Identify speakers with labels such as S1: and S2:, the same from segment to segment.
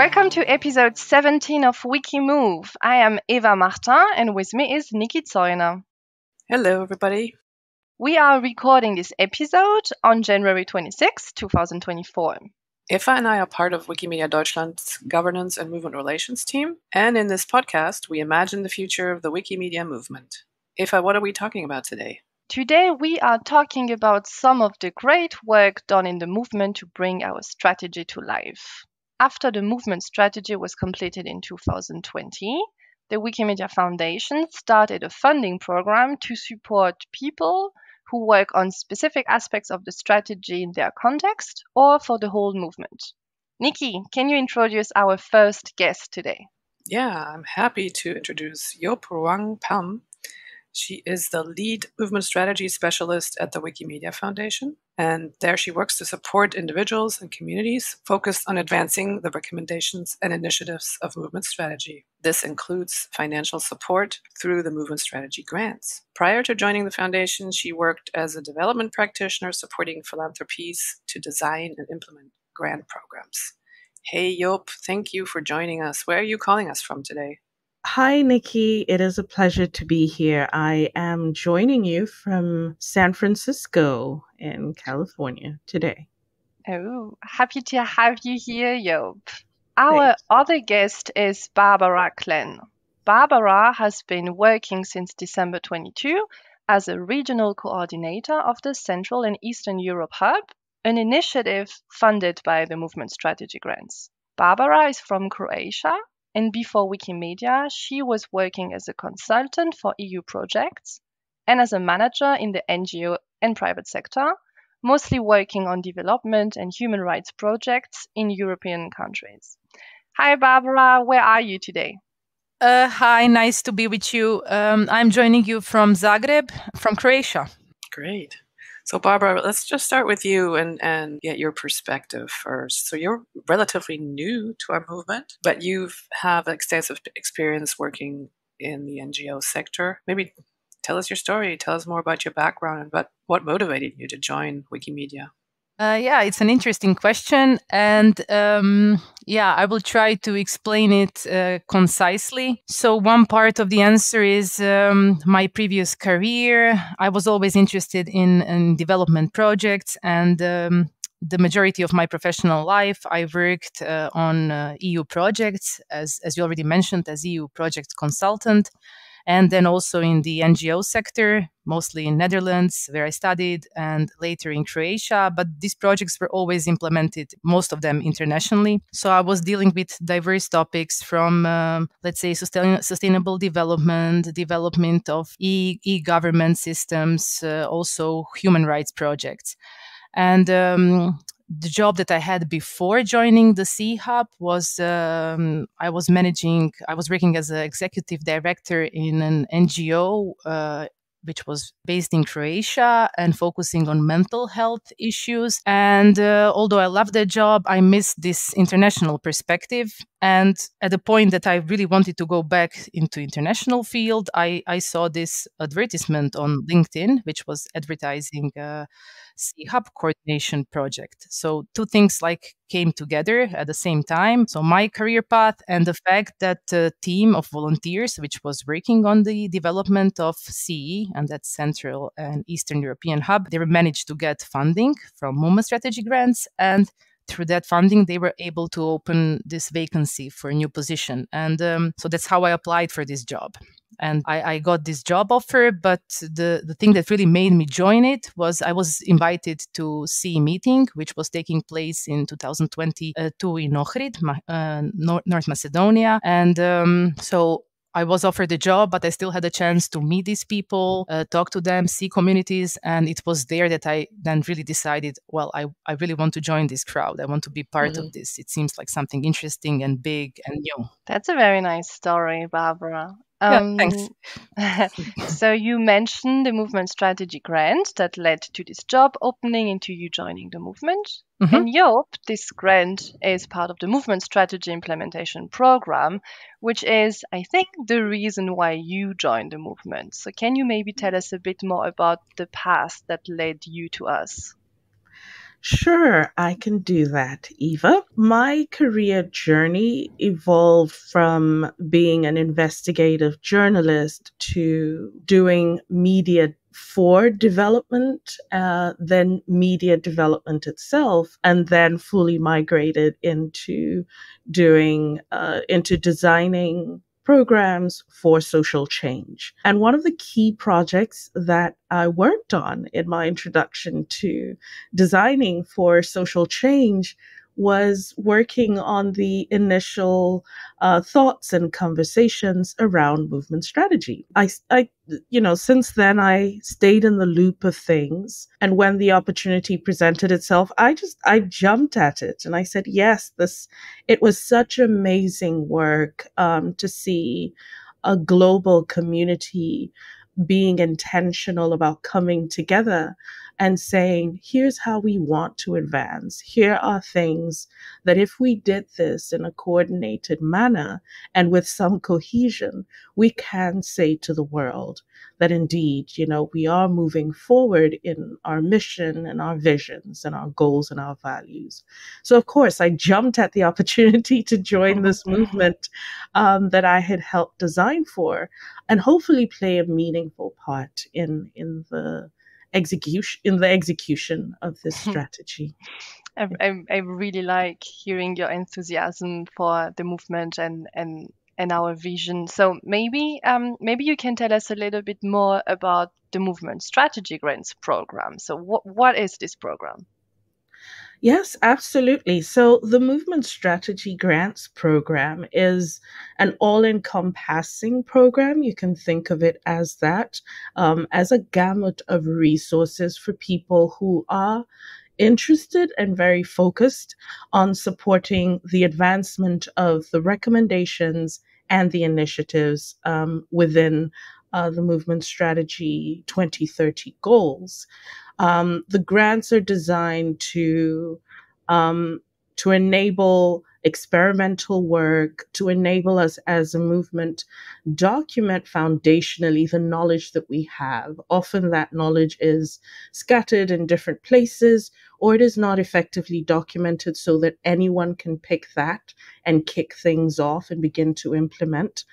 S1: Welcome to episode 17 of WIKIMOVE. I am Eva Martin and with me is Niki Zeuner.
S2: Hello, everybody.
S1: We are recording this episode on January 26, 2024.
S2: Eva and I are part of Wikimedia Deutschland's governance and movement relations team. And in this podcast, we imagine the future of the Wikimedia movement. Eva, what are we talking about today?
S1: Today, we are talking about some of the great work done in the movement to bring our strategy to life. After the movement strategy was completed in 2020, the Wikimedia Foundation started a funding program to support people who work on specific aspects of the strategy in their context or for the whole movement. Niki, can you introduce our first guest today?
S2: Yeah, I'm happy to introduce Yop Rwan Pam. She is the lead movement strategy specialist at the Wikimedia Foundation, and there she works to support individuals and communities focused on advancing the recommendations and initiatives of movement strategy. This includes financial support through the movement strategy grants. Prior to joining the foundation, she worked as a development practitioner supporting philanthropies to design and implement grant programs. Hey, Yop, thank you for joining us. Where are you calling us from today?
S3: Hi, Nikki. It is a pleasure to be here. I am joining you from San Francisco in California today.
S1: Oh, happy to have you here, Yop. Our other guest is Barbara Klen. Barbara has been working since December 22 as a regional coordinator of the Central and Eastern Europe Hub, an initiative funded by the Movement Strategy Grants. Barbara is from Croatia, and before Wikimedia, she was working as a consultant for EU projects and as a manager in the NGO and private sector, mostly working on development and human rights projects in European countries. Hi, Barbara. Where are you today?
S4: Hi, nice to be with you. I'm joining you from Zagreb, from Croatia.
S2: Great. So, Barbara, let's just start with you and get your perspective first. So, you're relatively new to our movement, but you have extensive experience working in the NGO sector. Maybe tell us your story. Tell us more about your background and what motivated you to join Wikimedia.
S4: Yeah, it's an interesting question. And I will try to explain it concisely. So one part of the answer is my previous career. I was always interested in development projects, and the majority of my professional life, I worked on EU projects, as you already mentioned, as EU project consultant. And then also in the NGO sector, mostly in Netherlands, where I studied, and later in Croatia. But these projects were always implemented, most of them internationally. So I was dealing with diverse topics from, let's say, sustainable development of e-government systems, also human rights projects. And the job that I had before joining the CEE Hub was I was working as an executive director in an NGO which was based in Croatia and focusing on mental health issues. And although I loved that job, I missed this international perspective. And at the point that I really wanted to go back into international field, I saw this advertisement on LinkedIn, which was advertising CEE Hub coordination project. So two things came together at the same time. So my career path and the fact that a team of volunteers, which was working on the development of CEE, and that's Central and Eastern European Hub, they managed to get funding from movement strategy grants, and through that funding, they were able to open this vacancy for a new position. And so that's how I applied for this job. And I got this job offer, but the thing that really made me join it was I was invited to CEE meeting, which was taking place in 2022 in Ohrid, North Macedonia. And so I was offered the job, but I still had a chance to meet these people, talk to them, see communities. And it was there that I then really decided, well, I really want to join this crowd. I want to be part of this. It seems like something interesting and big and new.
S1: That's a very nice story, Barbara.
S4: Thanks.
S1: So you mentioned the movement strategy grant that led to this job opening into you joining the movement.
S4: Mm-hmm.
S1: And Yop, this grant is part of the movement strategy implementation program, which is, I think, the reason why you joined the movement. So can you maybe tell us a bit more about the path that led you to us?
S3: Sure, I can do that, Eva. My career journey evolved from being an investigative journalist to doing media for development, then media development itself, and then fully migrated into into designing programs for social change. And one of the key projects that I worked on in my introduction to designing for social change was working on the initial thoughts and conversations around movement strategy. Since then, I stayed in the loop of things, and when the opportunity presented itself, I jumped at it, and I said, yes, it was such amazing work to see a global community being intentional about coming together and saying, here's how we want to advance. Here are things that if we did this in a coordinated manner and with some cohesion, we can say to the world that indeed, we are moving forward in our mission and our visions and our goals and our values. So, of course, I jumped at the opportunity to join this movement that I had helped design for, and hopefully play a meaningful part in the execution of this strategy.
S1: I really like hearing your enthusiasm for the movement and our vision. So maybe you can tell us a little bit more about the Movement Strategy Grants Program. So what is this program?
S3: Yes, absolutely. So the Movement Strategy Grants Program is an all-encompassing program. You can think of it as that, as a gamut of resources for people who are interested and very focused on supporting the advancement of the recommendations and the initiatives within the Movement Strategy 2030 goals. The grants are designed to enable experimental work, to enable us as a movement document foundationally the knowledge that we have. Often that knowledge is scattered in different places, or it is not effectively documented so that anyone can pick that and kick things off and begin to implement.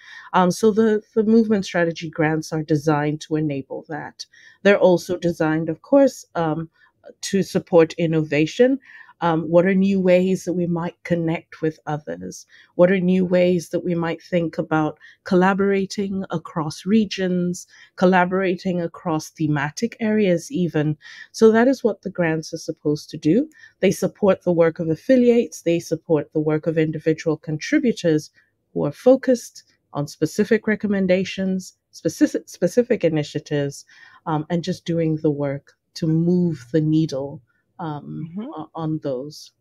S3: So the movement strategy grants are designed to enable that. They're also designed, of course, to support innovation. What are new ways that we might connect with others? What are new ways that we might think about collaborating across regions, collaborating across thematic areas even? So that is what the grants are supposed to do. They support the work of affiliates. They support the work of individual contributors who are focused on specific recommendations, specific initiatives, and just doing the work to move the needle on those.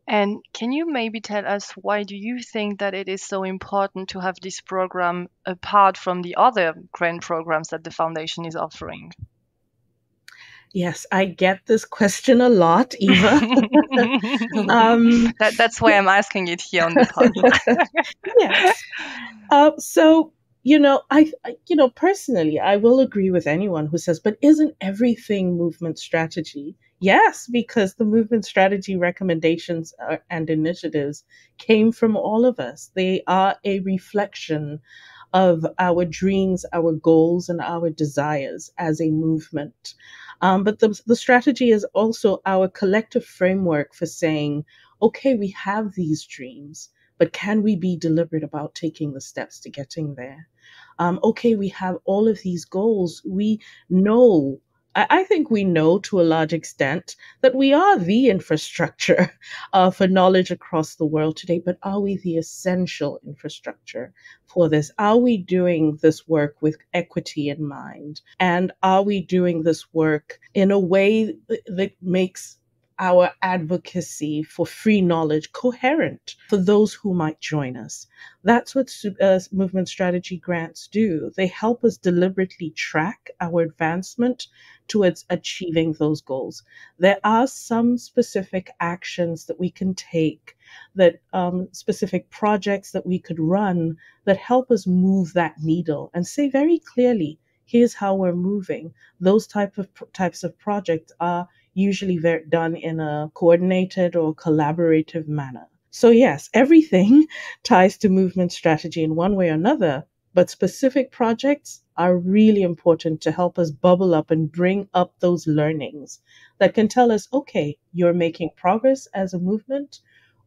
S1: And can you maybe tell us, why do you think that it is so important to have this program apart from the other grant programs that the foundation is offering?
S3: Yes, I get this question a lot, Eva.
S1: That's why I'm asking it here on the podcast.
S3: Yes. So, personally, I will agree with anyone who says, but isn't everything movement strategy? Yes, because the movement strategy recommendations and initiatives came from all of us. They are a reflection of our dreams, our goals, and our desires as a movement. But the strategy is also our collective framework for saying, okay, we have these dreams, but can we be deliberate about taking the steps to getting there? Okay, we have all of these goals. We know, I think we know to a large extent that we are the infrastructure for knowledge across the world today, but are we the essential infrastructure for this? Are we doing this work with equity in mind? And are we doing this work in a way that makes our advocacy for free knowledge coherent for those who might join us? That's what movement strategy grants do. They help us deliberately track our advancement towards achieving those goals. There are some specific actions that we can take, that specific projects that we could run that help us move that needle and say very clearly, here's how we're moving. Those types of projects are usually done in a coordinated or collaborative manner. So yes, everything ties to movement strategy in one way or another, but specific projects are really important to help us bubble up and bring up those learnings that can tell us, okay, you're making progress as a movement,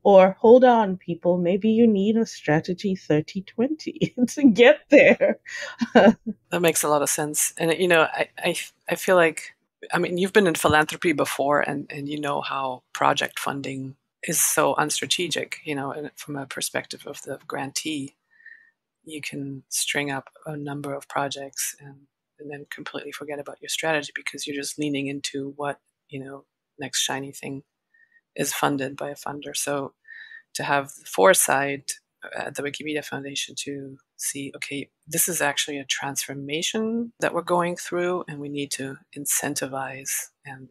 S3: or hold on, people, maybe you need a strategy 30-20 to get there.
S2: That makes a lot of sense. And, I feel like, you've been in philanthropy before, and you know how project funding is so unstrategic, and from a perspective of the grantee. You can string up a number of projects and then completely forget about your strategy because you're just leaning into what, next shiny thing is funded by a funder. So to have the foresight at the Wikimedia Foundation to see, okay, this is actually a transformation that we're going through, and we need to incentivize and,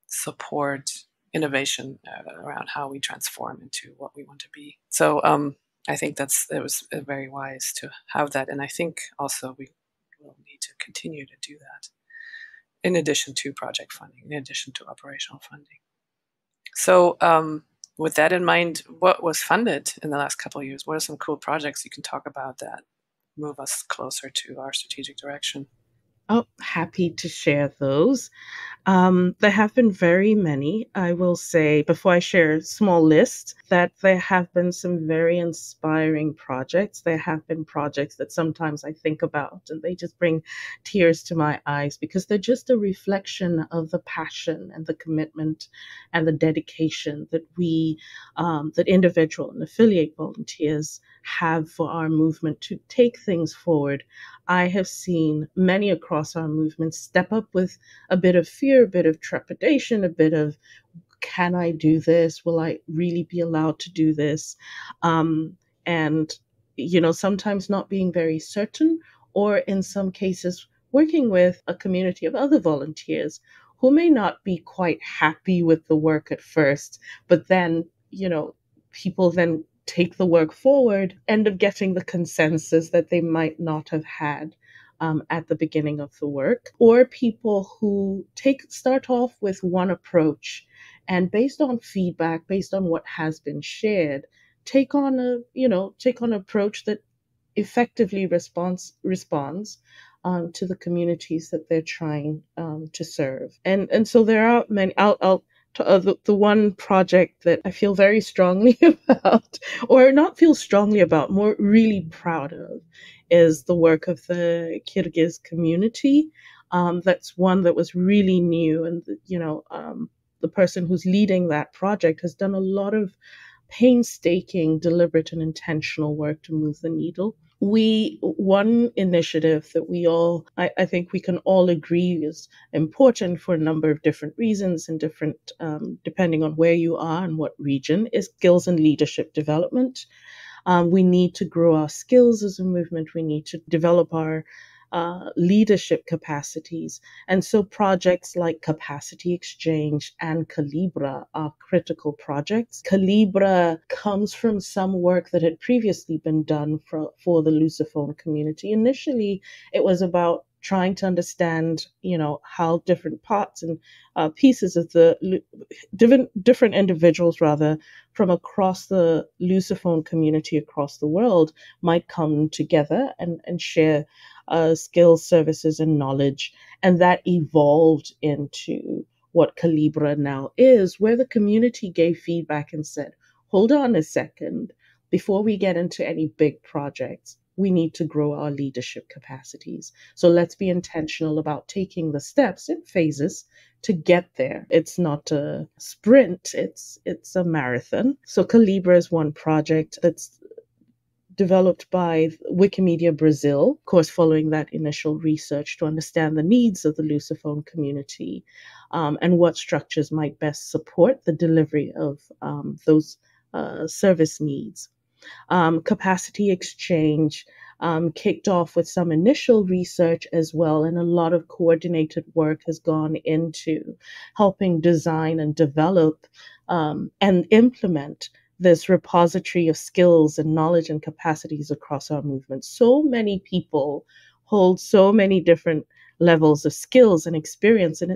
S2: support innovation around how we transform into what we want to be. So I think it was very wise to have that. And I think also we will need to continue to do that in addition to project funding, in addition to operational funding. So with that in mind, what was funded in the last couple of years? What are some cool projects you can talk about that move us closer to our strategic direction?
S3: Oh, happy to share those. There have been very many. I will say, before I share a small list, that there have been some very inspiring projects. There have been projects that sometimes I think about and they just bring tears to my eyes because they're just a reflection of the passion and the commitment and the dedication that that individual and affiliate volunteers have for our movement to take things forward. I have seen many across our movement step up with a bit of fear, a bit of trepidation, a bit of, can I do this? Will I really be allowed to do this? And, sometimes not being very certain, or in some cases, working with a community of other volunteers who may not be quite happy with the work at first, but then, people then take the work forward, end up getting the consensus that they might not have had at the beginning of the work, or people who start off with one approach and based on feedback, based on what has been shared, take on an approach that effectively responds to the communities that they're trying to serve. And so there are many. The one project that I feel very strongly about, or not feel strongly about, more really proud of, is the work of the Kyrgyz community. That's one that was really new, and the person who's leading that project has done a lot of painstaking, deliberate, and intentional work to move the needle. One initiative that I think we can all agree is important for a number of different reasons and different, depending on where you are and what region, is skills and leadership development. We need to grow our skills as a movement. We need to develop our leadership capacities. And so projects like Capacity Exchange and Calibra are critical projects. Calibra comes from some work that had previously been done for the Lusophone community. Initially, it was about trying to understand, how different parts and pieces of the different individuals, rather, from across the Lusophone community across the world might come together and share skills, services, and knowledge. And that evolved into what Calibra now is, where the community gave feedback and said, hold on a second, before we get into any big projects, we need to grow our leadership capacities. So let's be intentional about taking the steps in phases to get there. It's not a sprint, it's a marathon. So Calibra is one project that's developed by Wikimedia Brazil, of course, following that initial research to understand the needs of the Lusophone community and what structures might best support the delivery of those service needs. Capacity Exchange kicked off with some initial research as well, and a lot of coordinated work has gone into helping design and develop and implement this repository of skills and knowledge and capacities across our movement. So many people hold so many different levels of skills and experience, and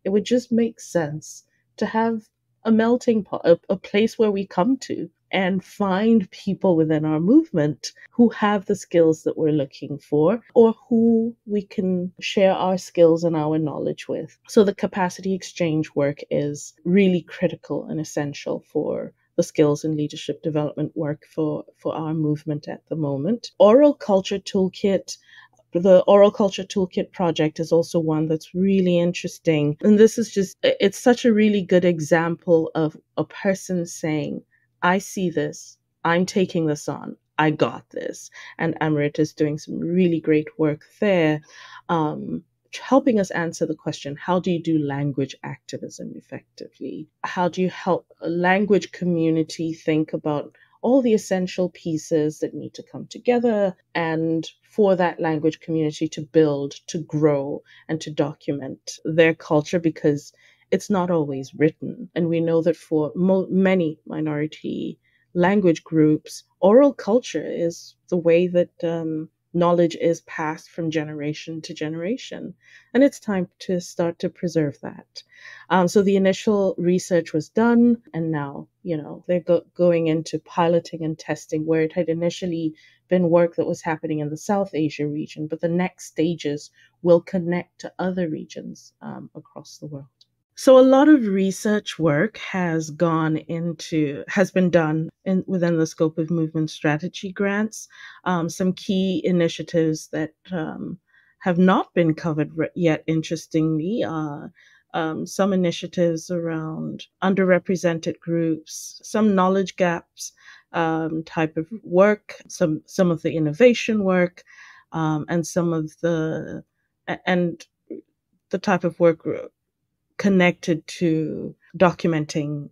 S3: It would just make sense to have a melting pot, a place where we come to and find people within our movement who have the skills that we're looking for, or who we can share our skills and our knowledge with. So the capacity exchange work is really critical and essential for the skills and leadership development work for our movement at the moment. Oral Culture Toolkit. The Oral Culture Toolkit project is also one that's really interesting. And this is just, it's such a really good example of a person saying, I see this, I'm taking this on, I got this. And Amrit is doing some really great work there, helping us answer the question, how do you do language activism effectively? How do you help a language community think about all the essential pieces that need to come together, and for that language community to build, to grow, and to document their culture, because it's not always written. And we know that for many minority language groups, oral culture is the way that knowledge is passed from generation to generation. And it's time to start to preserve that. So the initial research was done, and now, they're going into piloting and testing where it had initially been work that was happening in the South Asia region, but the next stages will connect to other regions across the world. So a lot of research work has been done within the scope of movement strategy grants. Some key initiatives that have not been covered yet, interestingly, some initiatives around underrepresented groups, some knowledge gaps type of work, some of the innovation work, and some of the type of work connected to documenting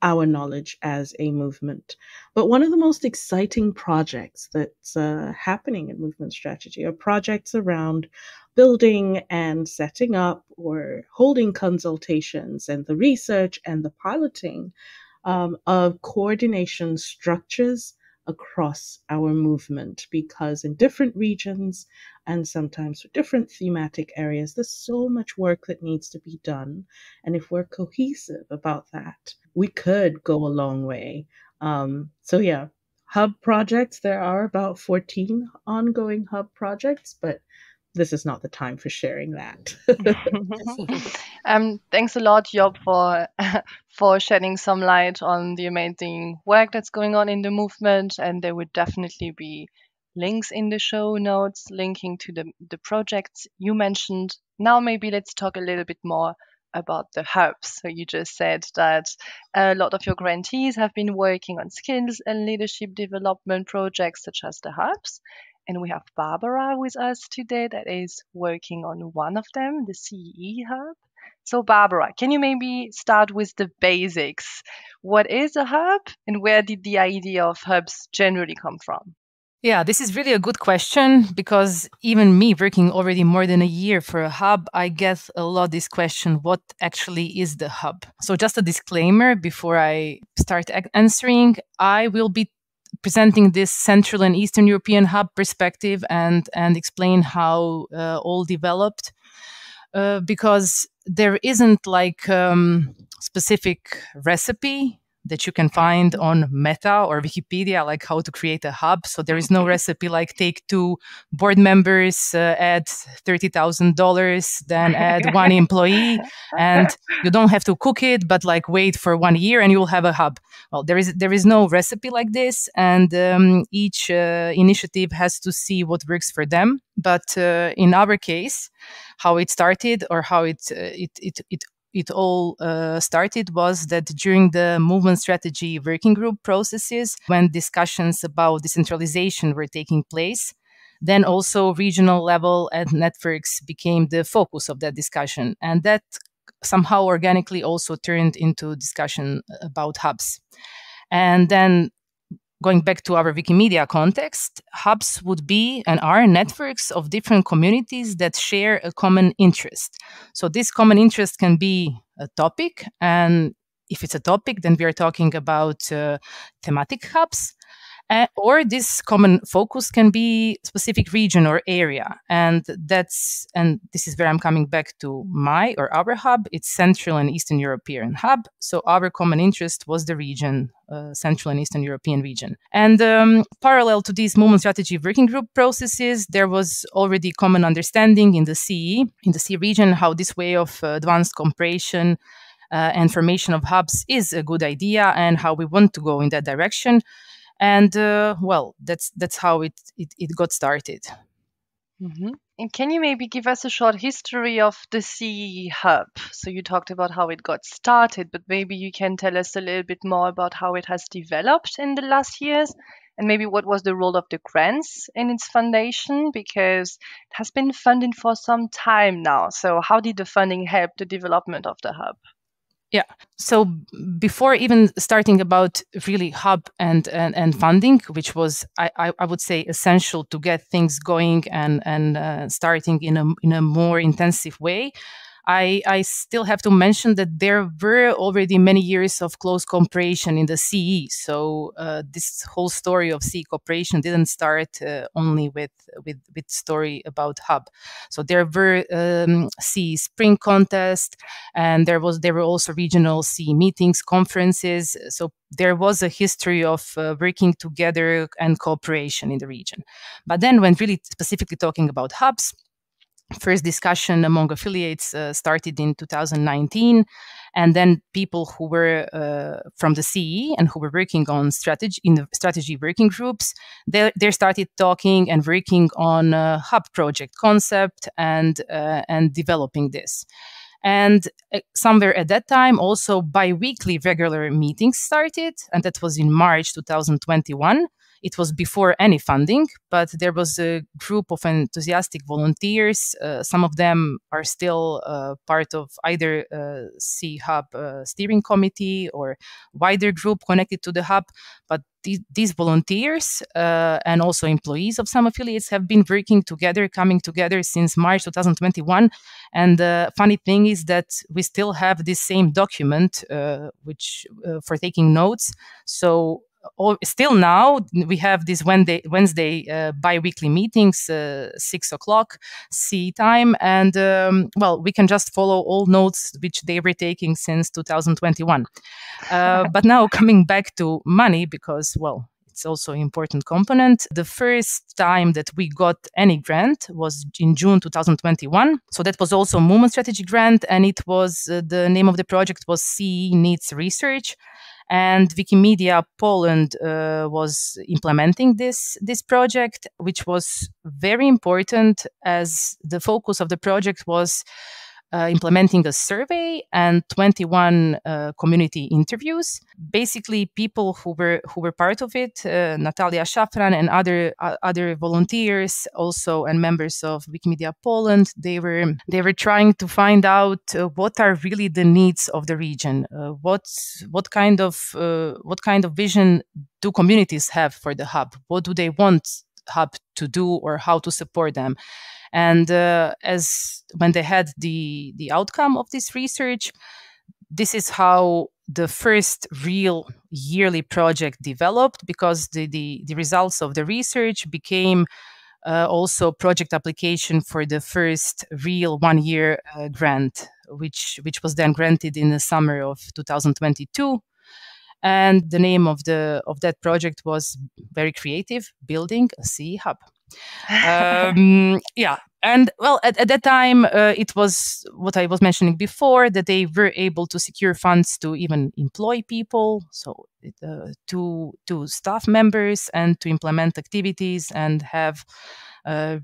S3: our knowledge as a movement. But one of the most exciting projects that's happening in movement strategy are projects around building and setting up or holding consultations and the research and the piloting of coordination structures across our movement, because in different regions and sometimes for different thematic areas, there's so much work that needs to be done. And if we're cohesive about that, we could go a long way. So yeah, hub projects, there are about 14 ongoing hub projects, but this is not the time for sharing that.
S1: Thanks a lot, Yop, for shedding some light on the amazing work that's going on in the movement. And there would definitely be links in the show notes linking to the projects you mentioned. Now maybe let's talk a little bit more about the hubs. So you just said that a lot of your grantees have been working on skills and leadership development projects such as the hubs. And we have Barbara with us today that is working on one of them, the CEE Hub. So Barbara, can you maybe start with the basics? What is a hub, and where did the idea of hubs generally come from?
S4: Yeah, this is really a good question, because even me working already more than a year for a hub, I get a lot this question, what actually is the hub? So just a disclaimer before I start answering, I will be presenting this Central and Eastern European hub perspective and explain how all developed, because there isn't like specific recipe that you can find on Meta or Wikipedia, like how to create a hub. So there is no recipe like take 2 board members, add $30,000, then add 1 employee, and you don't have to cook it, but like wait for 1 year and you will have a hub. Well, there is no recipe like this, and each initiative has to see what works for them. But in our case, how it started, or how it all started, was that during the movement strategy working group processes, when discussions about decentralization were taking place, then also regional level and networks became the focus of that discussion. And that somehow organically also turned into discussion about hubs. And then going back to our Wikimedia context, hubs would be and are networks of different communities that share a common interest. So this common interest can be a topic. And if it's a topic, then we are talking about thematic hubs. Or this common focus can be specific region or area. And this is where I'm coming back to our hub. It's Central and Eastern European hub. So our common interest was the region, Central and Eastern European region. And parallel to these movement strategy working group processes, there was already common understanding in the CEE region, how this way of advanced cooperation and formation of hubs is a good idea, and how we want to go in that direction. And that's how it got started.
S1: Mm-hmm. And can you maybe give us a short history of the CEE Hub? So you talked about how it got started, but maybe you can tell us a little bit more about how it has developed in the last years, and maybe what was the role of the grants in its foundation, because it has been funded for some time now. So how did the funding help the development of the hub?
S4: Yeah. So before even starting about really hub and funding, which was I would say essential to get things going and starting in a more intensive way, I still have to mention that there were already many years of close cooperation in the CE. So this whole story of CE cooperation didn't start only with story about hub. So there were CE Spring Contest, and there were also regional CE meetings, conferences. So there was a history of working together and cooperation in the region. But then, when really specifically talking about hubs, first discussion among affiliates started in 2019, and then people who were from the CE and who were working on strategy working groups, they started talking and working on a hub project concept and developing this. And somewhere at that time, also bi-weekly regular meetings started, and that was in March 2021. It was before any funding, but there was a group of enthusiastic volunteers. Some of them are still part of either CEE Hub steering committee or wider group connected to the hub. But these volunteers and also employees of some affiliates have been working together, coming together since March 2021. And the funny thing is that we still have this same document, which for taking notes. So still now we have this Wednesday bi-weekly meetings, 6 o'clock CEE time, and we can just follow all notes which they were taking since 2021. But now coming back to money, because it's also an important component. The first time that we got any grant was in June 2021. So that was also a movement strategy grant, and it was the name of the project was CEE Needs Research. And Wikimedia Poland was implementing this project, which was very important, as the focus of the project was implementing a survey and 21 community interviews. Basically, people who were part of it, Natalia Szafran and other volunteers, also, and members of Wikimedia Poland, they were trying to find out what are really the needs of the region. What kind of vision do communities have for the hub? What do they want hub to do, or how to support them? And as when they had the outcome of this research, this is how the first real yearly project developed, because the results of the research became also project application for the first real 1 year grant, which was then granted in the summer of 2022. And the name of that project was very creative: Building a CEE Hub. And at that time, it was what I was mentioning before, that they were able to secure funds to even employ people, so to staff members, and to implement activities, and have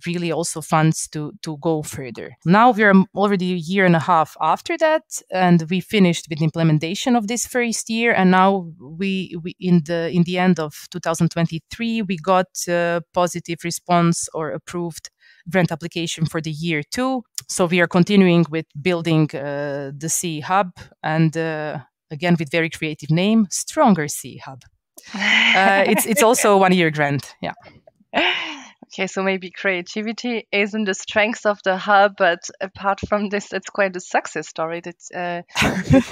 S4: really also funds to go further. Now we are already a year and a half after that, and we finished with the implementation of this first year. And now we in the end of 2023, we got a positive response or approved grant application for the year 2. So we are continuing with building the CEE Hub, and again with very creative name, Stronger CEE Hub. It's also a 1 year grant. Yeah.
S1: Okay, so maybe creativity isn't the strength of the hub, but apart from this, it's quite a success story that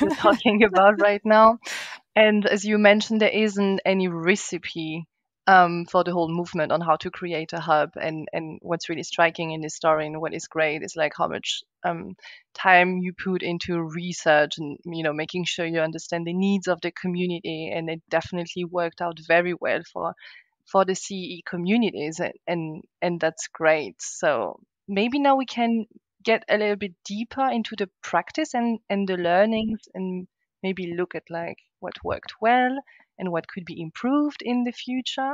S1: we're talking about right now. And as you mentioned, there isn't any recipe for the whole movement on how to create a hub. And what's really striking in this story and what is great is like how much time you put into research and making sure you understand the needs of the community. And it definitely worked out very well for the CEE communities, and that's great. So maybe now we can get a little bit deeper into the practice and the learnings, and maybe look at like what worked well and what could be improved in the future.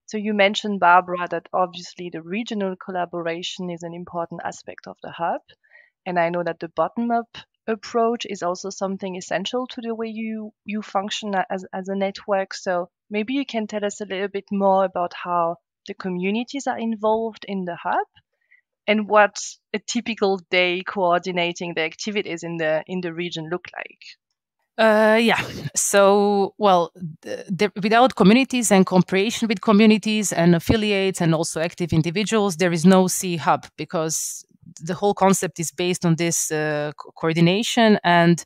S1: So you mentioned, Barbara, that obviously the regional collaboration is an important aspect of the hub. And I know that the bottom-up approach is also something essential to the way you function as a network. So maybe you can tell us a little bit more about how the communities are involved in the hub and what a typical day coordinating the activities in the region look like.
S4: Yeah. So, well, without communities and cooperation with communities and affiliates and also active individuals, there is no CEE Hub, because the whole concept is based on this coordination. And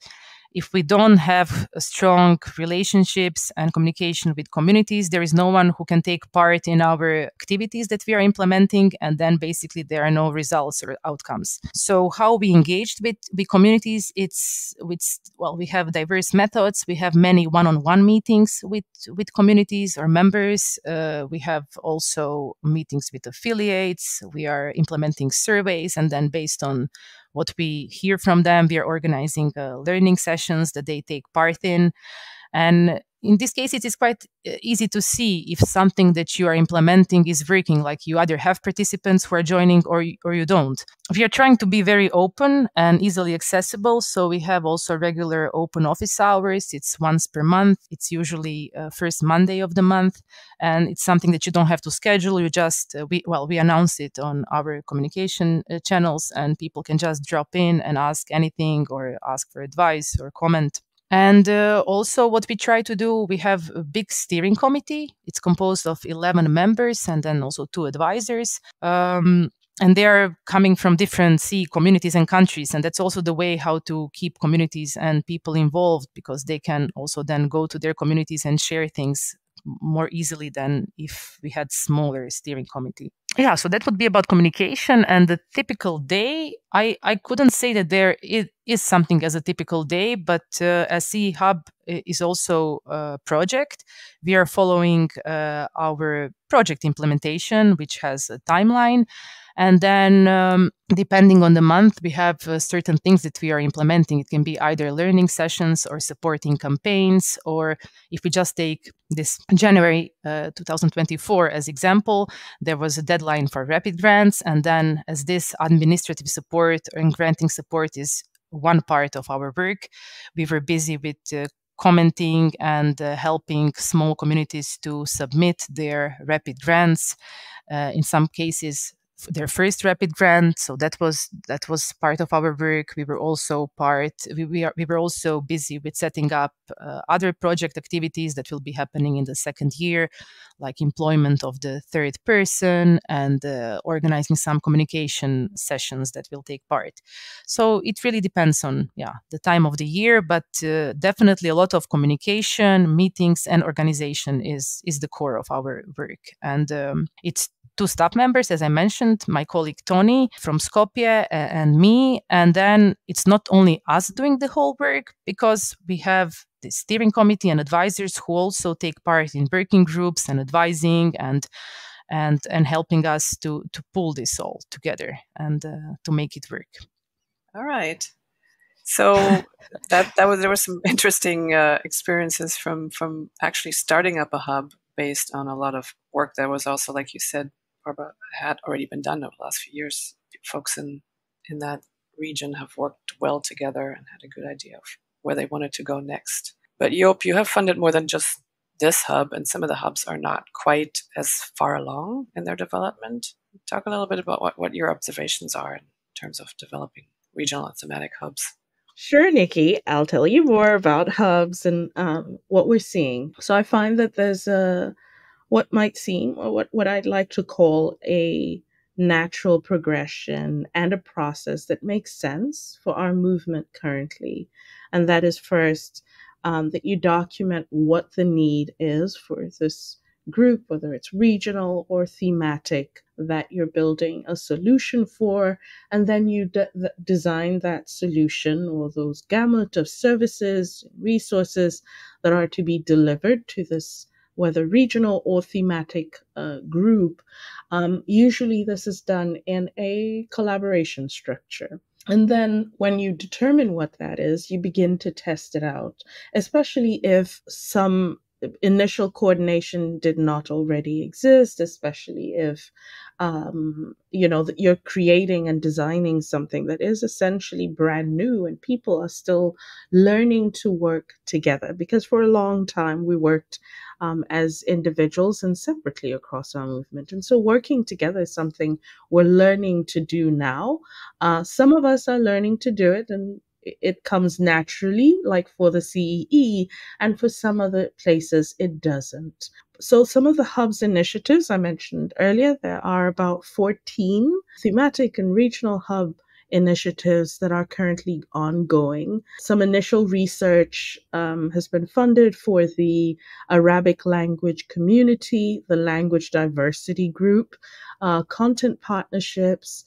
S4: if we don't have strong relationships and communication with communities, there is no one who can take part in our activities that we are implementing, and then basically there are no results or outcomes. So how we engaged with communities, we have diverse methods. We have many one-on-one meetings with communities or members. We have also meetings with affiliates. We are implementing surveys, and then based on what we hear from them, we are organizing learning sessions that they take part in. And in this case, it is quite easy to see if something that you are implementing is working. Like, you either have participants who are joining or you don't. We are trying to be very open and easily accessible. So we have also regular open office hours. It's once per month. It's usually first Monday of the month. And it's something that you don't have to schedule. You just, we announce it on our communication channels, and people can just drop in and ask anything or ask for advice or comment. And also what we try to do, we have a big steering committee. It's composed of 11 members and then also 2 advisors. And they are coming from different CEE communities and countries. And that's also the way how to keep communities and people involved, because they can also then go to their communities and share things more easily than if we had smaller steering committee. Yeah, so that would be about communication. And the typical day, I couldn't say that there is something as a typical day, but as CEE Hub is also a project, we are following our project implementation, which has a timeline. And then depending on the month, we have certain things that we are implementing. It can be either learning sessions or supporting campaigns, or if we just take this January 2024 as example, there was a deadline for rapid grants. And then as this administrative support and granting support is one part of our work, we were busy with commenting and helping small communities to submit their rapid grants. In some cases, their first rapid grant, so that was part of our work. We were also we were also busy with setting up other project activities that will be happening in the second year, like employment of the third person and organizing some communication sessions that will take part. So it really depends on the time of the year, but definitely a lot of communication, meetings, and organization is the core of our work. And it's 2 staff members, as I mentioned, my colleague Tony from Skopje and me. And then it's not only us doing the whole work, because we have the steering committee and advisors who also take part in working groups and advising and helping us to pull this all together and to make it work.
S2: All right. So there were some interesting experiences from actually starting up a hub based on a lot of work that was also, like you said, Barbara, had already been done over the last few years. Folks in that region have worked well together and had a good idea of where they wanted to go next. But Yop, you have funded more than just this hub, and some of the hubs are not quite as far along in their development. Talk a little bit about what your observations are in terms of developing regional and thematic hubs.
S3: Sure, Nikki. I'll tell you more about hubs and what we're seeing. So I find that there's what might seem, or what I'd like to call, a natural progression and a process that makes sense for our movement currently. And that is first, that you document what the need is for this group, whether it's regional or thematic, that you're building a solution for, and then you design that solution or those gamut of services, resources that are to be delivered to this, whether regional or thematic group. Usually this is done in a collaboration structure. And then when you determine what that is, you begin to test it out, especially if some initial coordination did not already exist, especially if you're creating and designing something that is essentially brand new and people are still learning to work together. Because for a long time we worked as individuals and separately across our movement. And so working together is something we're learning to do now. Some of us are learning to do it, and it comes naturally, like for the CEE, and for some other places it doesn't. So some of the hub's initiatives I mentioned earlier, there are about 14 thematic and regional hub initiatives that are currently ongoing. Some initial research has been funded for the Arabic language community, the language diversity group, content partnerships,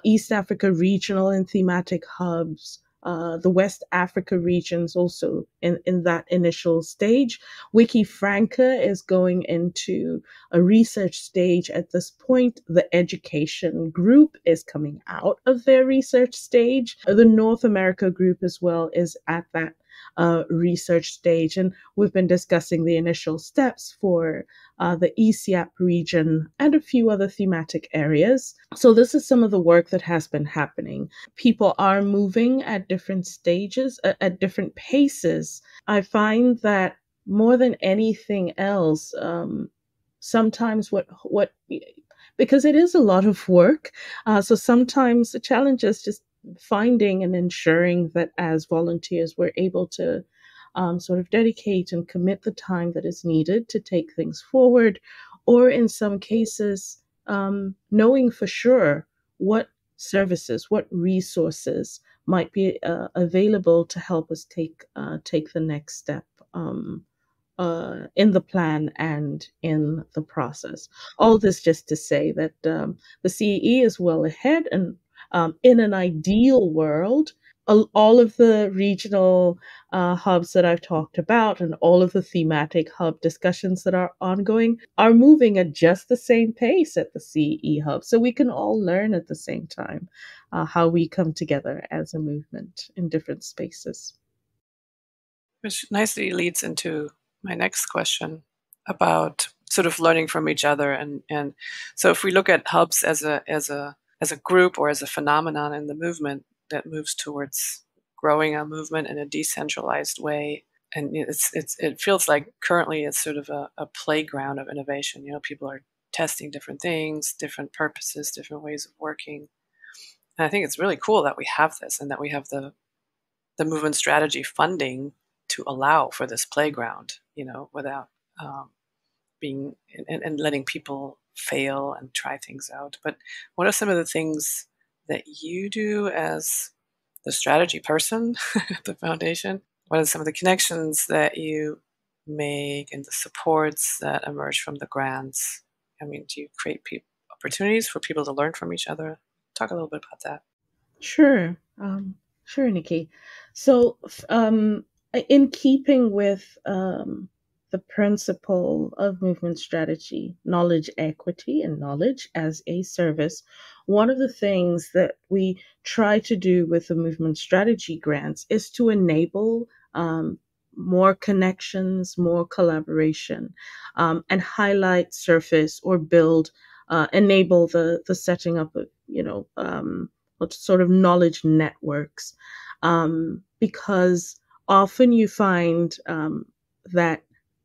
S3: East Africa regional and thematic hubs, the West Africa regions also in that initial stage. WikiFranca is going into a research stage at this point. The education group is coming out of their research stage. The North America group as well is at that research stage. And we've been discussing the initial steps for the ESIAP region and a few other thematic areas. So this is some of the work that has been happening. People are moving at different stages, at different paces. I find that more than anything else, sometimes what because it is a lot of work, so sometimes the challenge is just finding and ensuring that as volunteers we're able to sort of dedicate and commit the time that is needed to take things forward, or in some cases knowing for sure what services, what resources might be available to help us take the next step in the plan and in the process. All this just to say that the CEE is well ahead, and in an ideal world, all of the regional hubs that I've talked about and all of the thematic hub discussions that are ongoing are moving at just the same pace at the CEE Hub. So we can all learn at the same time how we come together as a movement in different spaces.
S2: Which nicely leads into my next question about sort of learning from each other. And so if we look at hubs as a group or as a phenomenon in the movement that moves towards growing a movement in a decentralized way, and it feels like currently it's sort of a playground of innovation. People are testing different things, different purposes, different ways of working. And I think it's really cool that we have this and that we have the movement strategy funding to allow for this playground, without being and letting people fail and try things out. But what are some of the things that you do as the strategy person at the foundation? What are some of the connections that you make and the supports that emerge from the grants? I mean, do you create opportunities for people to learn from each other? Talk a little bit about that.
S3: Sure. Sure, Nikki. So in keeping with the principle of movement strategy, knowledge equity and knowledge as a service, one of the things that we try to do with the movement strategy grants is to enable more connections, more collaboration, and highlight, surface, or build, enable the setting up of, sort of knowledge networks, because often you find that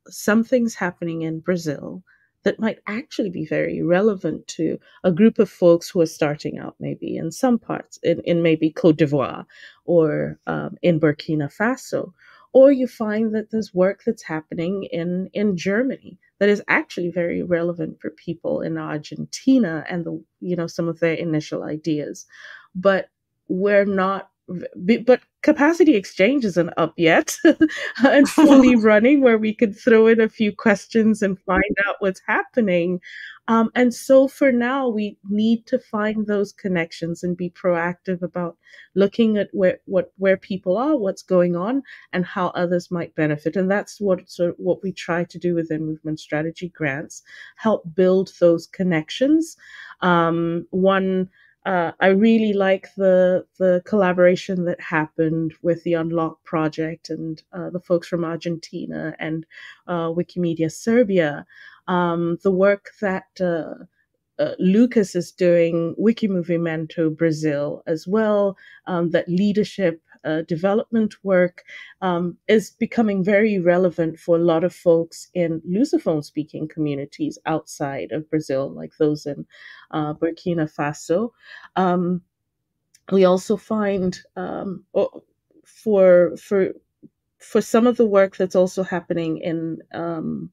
S3: something's happening in Brazil that might actually be very relevant to a group of folks who are starting out maybe in some parts, in maybe Côte d'Ivoire or in Burkina Faso. Or you find that there's work that's happening in Germany that is actually very relevant for people in Argentina and some of their initial ideas. But we're not but Capacity Exchange isn't up yet and fully running, where we could throw in a few questions and find out what's happening. And so for now, we need to find those connections and be proactive about looking at where people are, what's going on, and how others might benefit. And that's what we try to do within movement strategy grants, help build those connections. I really like the collaboration that happened with the Unlock project and the folks from Argentina and Wikimedia Serbia. The work that Lucas is doing, WIKIMOVE Brazil as well, that leadership development work is becoming very relevant for a lot of folks in Lusophone speaking communities outside of Brazil, like those in Burkina Faso. We also find for some of the work that's also happening in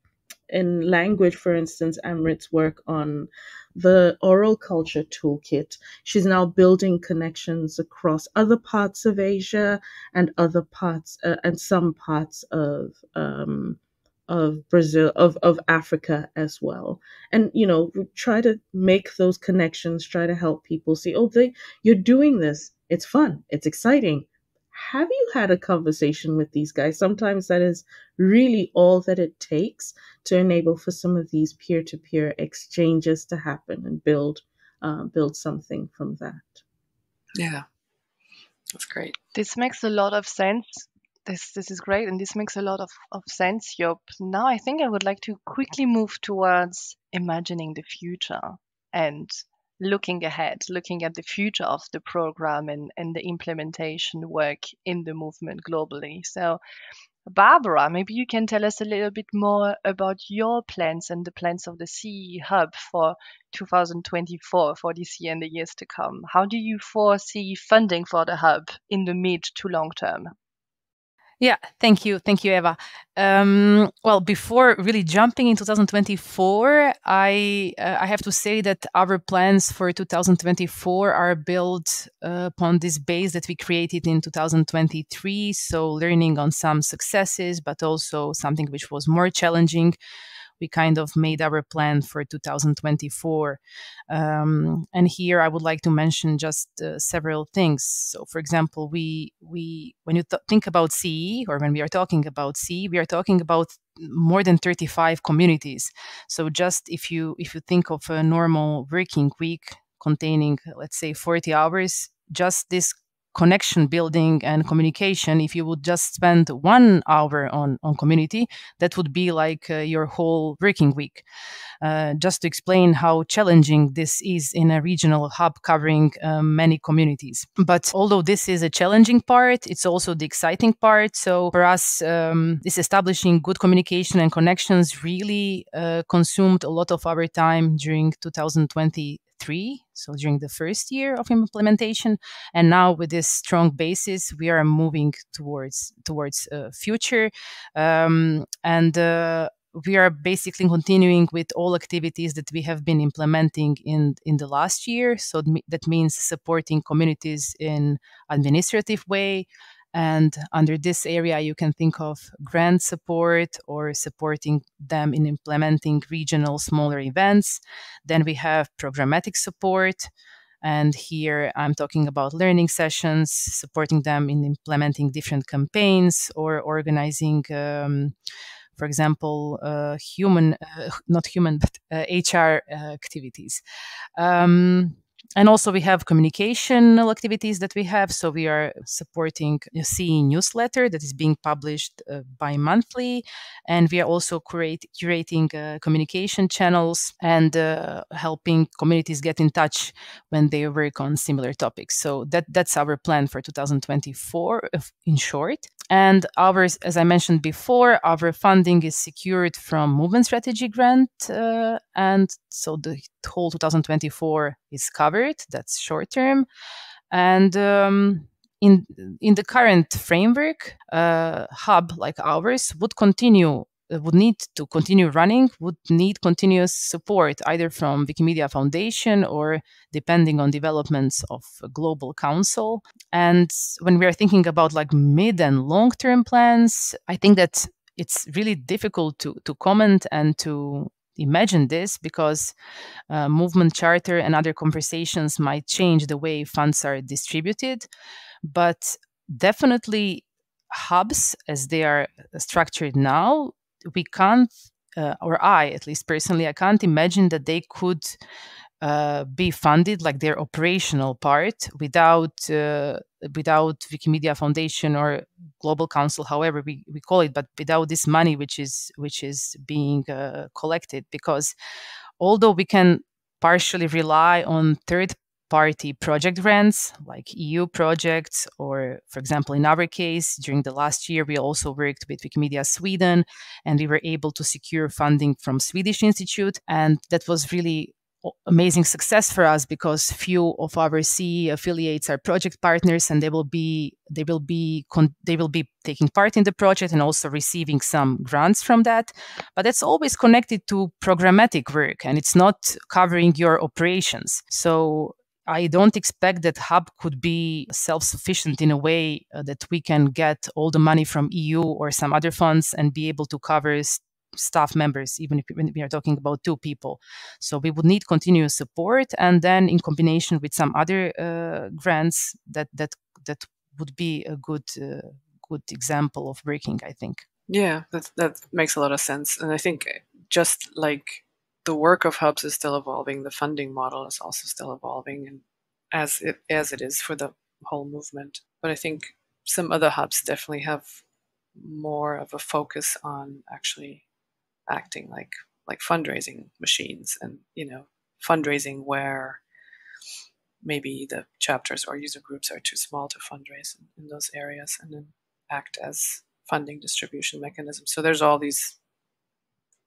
S3: language, for instance, Amrit's work on the oral culture toolkit. She's now building connections across other parts of Asia and other parts and some parts of Brazil, of Africa as well. And, we try to make those connections, try to help people see, you're doing this. It's fun. It's exciting. Have you had a conversation with these guys? Sometimes that is really all that it takes to enable for some of these peer-to-peer exchanges to happen and build something from that.
S2: Yeah, that's great.
S1: This makes a lot of sense. This is great, and this makes a lot of sense, Yop. Now I think I would like to quickly move towards imagining the future and looking ahead, looking at the future of the program and the implementation work in the movement globally. So, Barbara, maybe you can tell us a little bit more about your plans and the plans of the CEE Hub for 2024, for this year and the years to come. How do you foresee funding for the Hub in the mid to long term?
S4: Yeah, thank you, Eva. Well, before really jumping in 2024, I have to say that our plans for 2024 are built upon this base that we created in 2023. So learning on some successes, but also something which was more challenging. We kind of made our plan for 2024. And here I would like to mention just several things. So, for example, when you think about CEE, or when we are talking about CEE, we are talking about more than 35 communities. So just if you think of a normal working week containing, let's say, 40 hours, just this connection building and communication, if you would just spend 1 hour on community, that would be like your whole working week. Just to explain how challenging this is in a regional hub covering many communities. But although this is a challenging part, it's also the exciting part. So for us, this establishing good communication and connections really consumed a lot of our time during 2023, so during the first year of implementation. And now with this strong basis, we are moving towards future. We are basically continuing with all activities that we have been implementing in the last year. So that means supporting communities in administrative way. And under this area, you can think of grant support or supporting them in implementing regional smaller events. Then we have programmatic support. And here I'm talking about learning sessions, supporting them in implementing different campaigns or organizing, for example, HR activities. And also we have communicational activities that we have. So we are supporting a CEE newsletter that is being published bi-monthly. And we are also curating communication channels and helping communities get in touch when they work on similar topics. So that's our plan for 2024 in short. And ours, as I mentioned before, our funding is secured from Movement Strategy Grant. And so the whole 2024 is covered. That's short term. And in the current framework, hub like ours would continue would need to continue running would need continuous support, either from Wikimedia Foundation or depending on developments of a global council. And when we are thinking about like mid and long-term plans, I think that it's really difficult to comment and to imagine this, because movement charter and other conversations might change the way funds are distributed. But definitely hubs, as they are structured now, we can't, or I, at least personally, I can't imagine that they could be funded, like their operational part, without Wikimedia Foundation or Global Council, however we call it, but without this money which is being collected. Because although we can partially rely on third-party project grants like EU projects, or for example in our case during the last year we also worked with Wikimedia Sweden and we were able to secure funding from Swedish Institute, and that was really amazing success for us, because few of our CEE affiliates are project partners, and they will be taking part in the project and also receiving some grants from that. But that's always connected to programmatic work, and it's not covering your operations. So I don't expect that Hub could be self-sufficient in a way that we can get all the money from EU or some other funds and be able to cover staff members, even if we are talking about 2 people. So we would need continuous support, and then in combination with some other grants, that would be a good example of working, I think.
S2: Yeah, that makes a lot of sense. And I think just like the work of hubs is still evolving, the funding model is also still evolving, and as it is for the whole movement. But I think some other hubs definitely have more of a focus on actually acting like fundraising machines, and fundraising where maybe the chapters or user groups are too small to fundraise in those areas, and then act as funding distribution mechanisms. So there's all these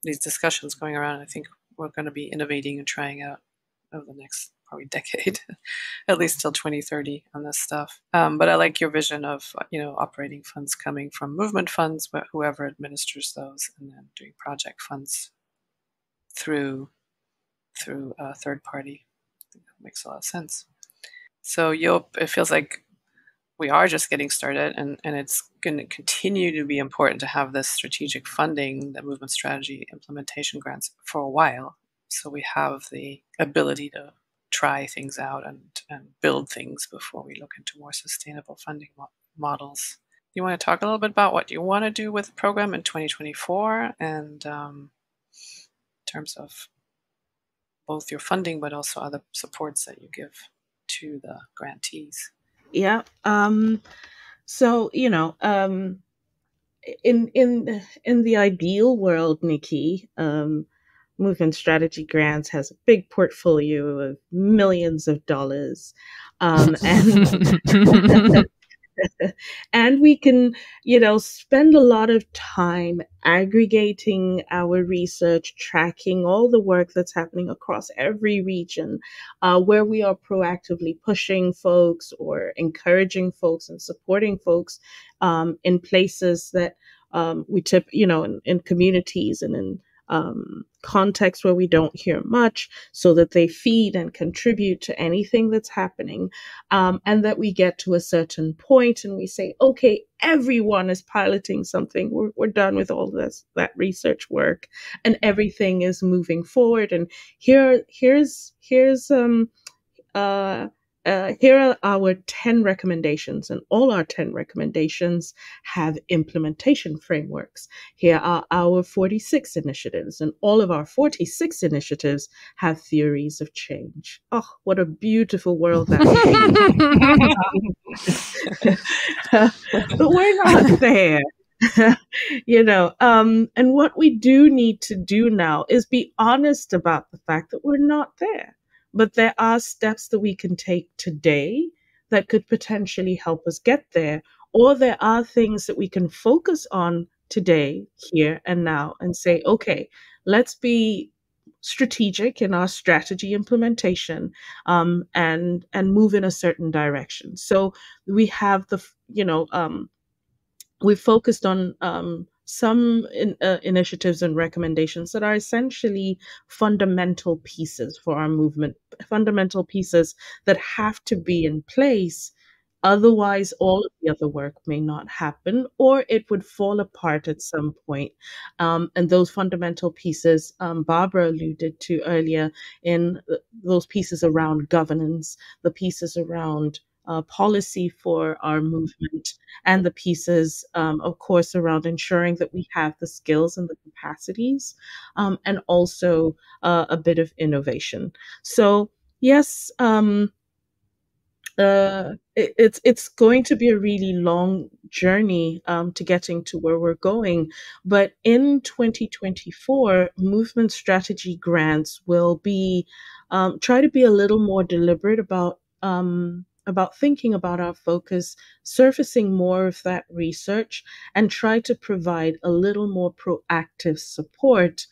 S2: discussions going around. I think we're going to be innovating and trying out over the next probably decade, at least till 2030 on this stuff. But I like your vision of operating funds coming from movement funds, whoever administers those, and then doing project funds through a third party. I think that makes a lot of sense. So Yop, it feels like we are just getting started, and it's going to continue to be important to have this strategic funding, the movement strategy implementation grants, for a while, so we have the ability to try things out and build things before we look into more sustainable funding models. You want to talk a little bit about what you want to do with the program in 2024, and in terms of both your funding but also other supports that you give to the grantees?
S3: Yeah. So, in the ideal world, Nikki, Movement Strategy Grants has a big portfolio of millions of dollars, and and we can, spend a lot of time aggregating our research, tracking all the work that's happening across every region, where we are proactively pushing folks or encouraging folks and supporting folks in places that we tip, in communities and in contexts where we don't hear much, so that they feed and contribute to anything that's happening, and that we get to a certain point and we say, okay, everyone is piloting something. We're done with all that research work, and everything is moving forward. And here's here are our 10 recommendations, and all our 10 recommendations have implementation frameworks. Here are our 46 initiatives, and all of our 46 initiatives have theories of change. Oh, what a beautiful world that would be. But we're not there. And what we do need to do now is be honest about the fact that we're not there. But there are steps that we can take today that could potentially help us get there. Or there are things that we can focus on today, here and now, and say, okay, let's be strategic in our strategy implementation, and move in a certain direction. So we have we've focused on some initiatives and recommendations that are essentially fundamental pieces for our movement, fundamental pieces that have to be in place. Otherwise, all of the other work may not happen, or it would fall apart at some point. And those fundamental pieces, Barbara alluded to earlier, in those pieces around governance, the pieces around policy for our movement, and the pieces, of course, around ensuring that we have the skills and the capacities, and also a bit of innovation. So, yes, it's going to be a really long journey to getting to where we're going. But in 2024, movement strategy grants will be try to be a little more deliberate about thinking about our focus, surfacing more of that research, and try to provide a little more proactive support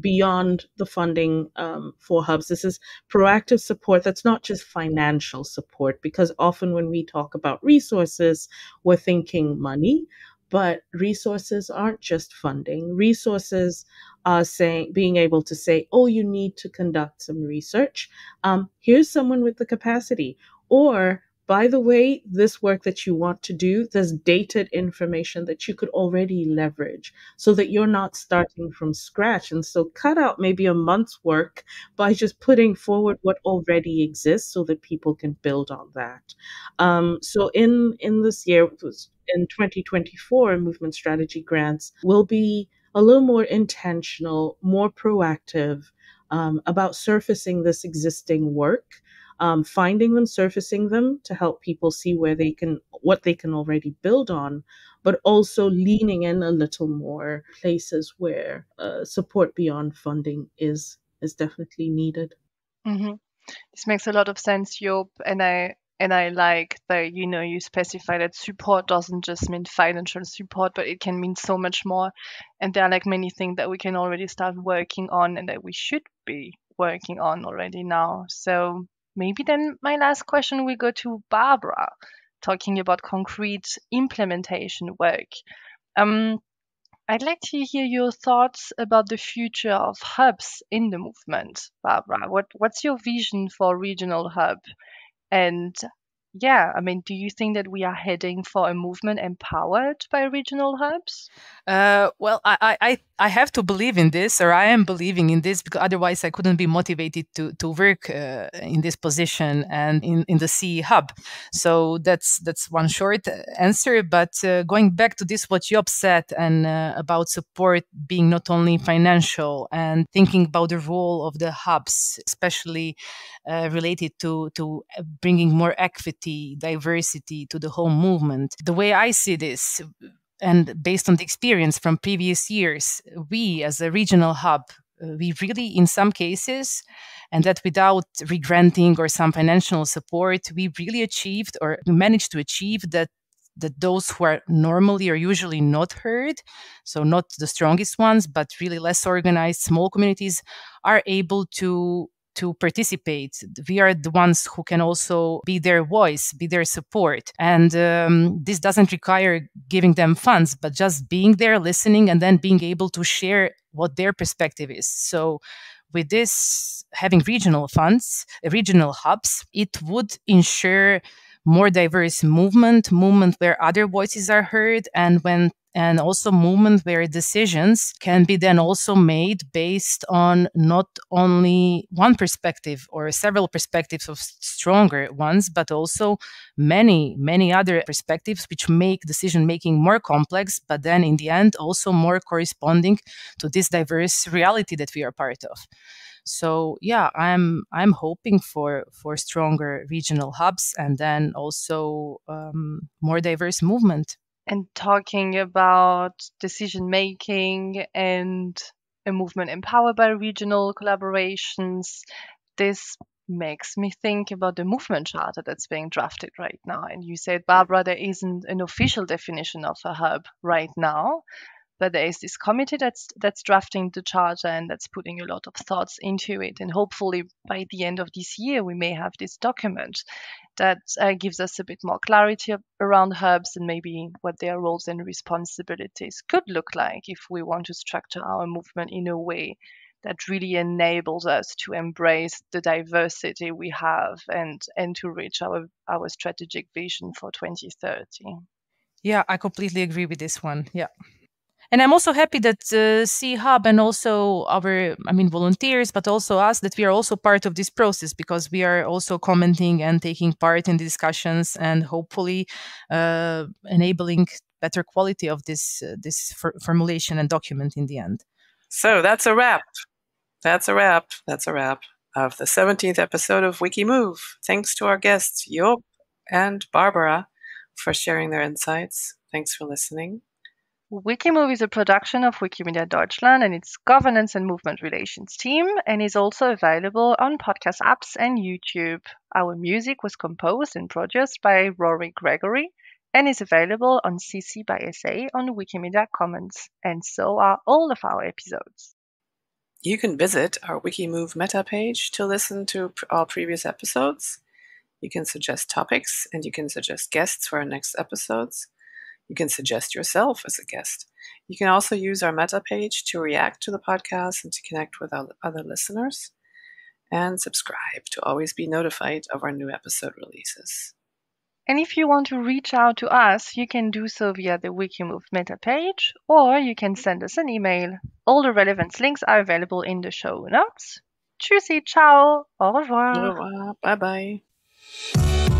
S3: beyond the funding for hubs. This is proactive support that's not just financial support, because often when we talk about resources, we're thinking money, but resources aren't just funding. Resources are being able to say, oh, you need to conduct some research. Here's someone with the capacity. Or, by the way, this work that you want to do, there's dated information that you could already leverage so that you're not starting from scratch. And so cut out maybe a month's work by just putting forward what already exists so that people can build on that. So in this year, in 2024, movement strategy grants will be a little more intentional, more proactive about surfacing this existing work, finding them, surfacing them to help people see what they can already build on, but also leaning in a little more places where support beyond funding is definitely needed.
S1: Mm-hmm. This makes a lot of sense, Yop, and I like that you specify that support doesn't just mean financial support, but it can mean so much more. And there are like many things that we can already start working on and that we should be working on already now. So maybe then my last question will go to Barbara, talking about concrete implementation work. I'd like to hear your thoughts about the future of hubs in the movement, Barbara. What's your vision for regional hub? And yeah, I mean, do you think that we are heading for a movement empowered by regional hubs?
S4: Well, I have to believe in this, or I am believing in this, because otherwise I couldn't be motivated to work in this position and in the CEE Hub. So that's one short answer. But going back to this, what Yop said, and about support being not only financial, and thinking about the role of the hubs, especially related to bringing more equity, diversity to the whole movement. The way I see this, and based on the experience from previous years, we as a regional hub, we really, in some cases, and that without regranting or some financial support, we really achieved, or managed to achieve, that those who are normally or usually not heard, so not the strongest ones, but really less organized, small communities, are able to participate. We are the ones who can also be their voice, be their support. And this doesn't require giving them funds, but just being there, listening, and then being able to share what their perspective is. So with this, having regional funds, regional hubs, it would ensure more diverse movement where other voices are heard, and also movement where decisions can be then also made based on not only one perspective or several perspectives of stronger ones, but also many other perspectives, which make decision making more complex, but then in the end also more corresponding to this diverse reality that we are part of. So yeah, I'm hoping for stronger regional hubs, and then also more diverse movement.
S1: And talking about decision making and a movement empowered by regional collaborations, this makes me think about the movement charter that's being drafted right now. And you said, Barbara, there isn't an official definition of a hub right now, But there is this committee that's drafting the charter and that's putting a lot of thoughts into it. And hopefully by the end of this year, we may have this document that gives us a bit more clarity around hubs and maybe what their roles and responsibilities could look like if we want to structure our movement in a way that really enables us to embrace the diversity we have and to reach our strategic vision for 2030.
S4: Yeah, I completely agree with this one. Yeah. And I'm also happy that CEE Hub and also our, volunteers, but also us, that we are also part of this process, because we are also commenting and taking part in the discussions and hopefully enabling better quality of this formulation and document in the end.
S2: So that's a wrap. That's a wrap of the 17th episode of WIKIMOVE. Thanks to our guests, Yop and Barbara, for sharing their insights. Thanks for listening.
S1: WIKIMOVE is a production of Wikimedia Deutschland and its governance and movement relations team, and is also available on podcast apps and YouTube. Our music was composed and produced by Rory Gregory and is available on CC by SA on Wikimedia Commons, and so are all of our episodes.
S2: You can visit our WIKIMOVE meta page to listen to all previous episodes. You can suggest topics and you can suggest guests for our next episodes. You can suggest yourself as a guest. You can also use our meta page to react to the podcast and to connect with other listeners. And subscribe to always be notified of our new episode releases.
S1: And if you want to reach out to us, you can do so via the WIKIMOVE meta page, or you can send us an email. All the relevant links are available in the show notes. Tschüssi, ciao, au revoir.
S2: Au revoir. Bye-bye.